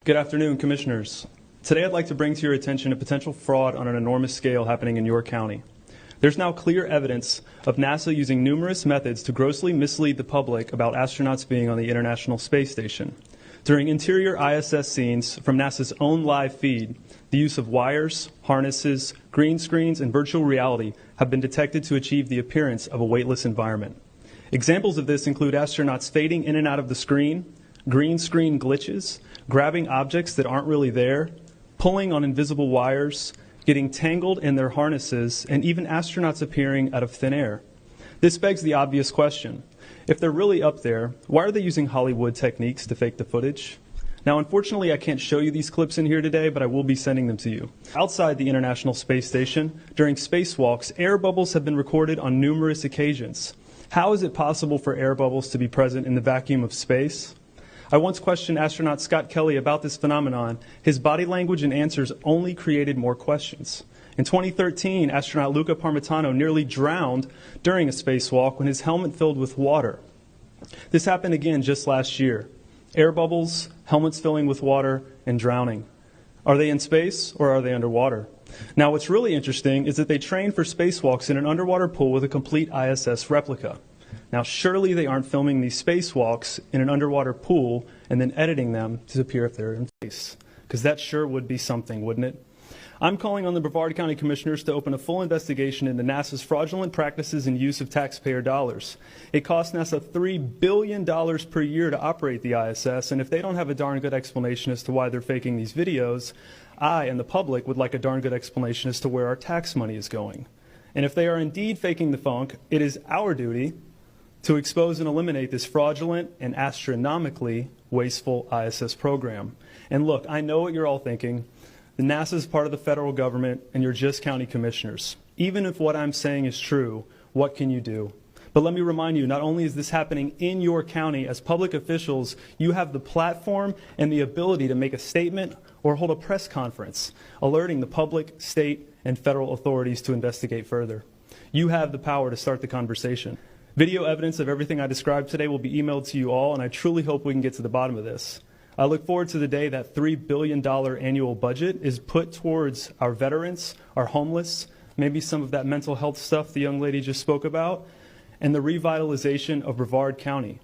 Good afternoon, Commissioners. Today I'd like to bring to your attention a potential fraud on an enormous scale happening in your county. There's now clear evidence of NASA using numerous methods to grossly mislead the public about astronauts being on the International Space Station. During interior ISS scenes from NASA's own live feed, the use of wires, harnesses, green screens, and virtual reality have been detected to achieve the appearance of a weightless environment. Examples of this include astronauts fading in and out of the screen, green screen glitches, grabbing objects that aren't really there, pulling on invisible wires, getting tangled in their harnesses, and even astronauts appearing out of thin air. This begs the obvious question. If they're really up there, why are they using Hollywood techniques to fake the footage? Now, unfortunately, I can't show you these clips in here today, but I will be sending them to you. Outside the International Space Station, during spacewalks, air bubbles have been recorded on numerous occasions. How is it possible for air bubbles to be present in the vacuum of space? I once questioned astronaut Scott Kelly about this phenomenon. His body language and answers only created more questions. In 2013, astronaut Luca Parmitano nearly drowned during a spacewalk when his helmet filled with water. This happened again just last year. Air bubbles, helmets filling with water, and drowning. Are they in space or are they underwater? Now, what's really interesting is that they train for spacewalks in an underwater pool with a complete ISS replica. Now, surely they aren't filming these spacewalks in an underwater pool and then editing them to appear if they're in space, because that sure would be something, wouldn't it? I'm calling on the Brevard County Commissioners to open a full investigation into NASA's fraudulent practices and use of taxpayer dollars. It costs NASA $3 billion per year to operate the ISS, and if they don't have a darn good explanation as to why they're faking these videos, I and the public would like a darn good explanation as to where our tax money is going. And if they are indeed faking the funk, it is our duty to expose and eliminate this fraudulent and astronomically wasteful ISS program. And look, I know what you're all thinking. The NASA is part of the federal government, and you're just county commissioners. Even if what I'm saying is true, what can you do? But let me remind you, not only is this happening in your county, as public officials, you have the platform and the ability to make a statement or hold a press conference, alerting the public, state, and federal authorities to investigate further. You have the power to start the conversation. Video evidence of everything I described today will be emailed to you all, and I truly hope we can get to the bottom of this. I look forward to the day that $3 billion annual budget is put towards our veterans, our homeless, maybe some of that mental health stuff the young lady just spoke about, and the revitalization of Brevard County.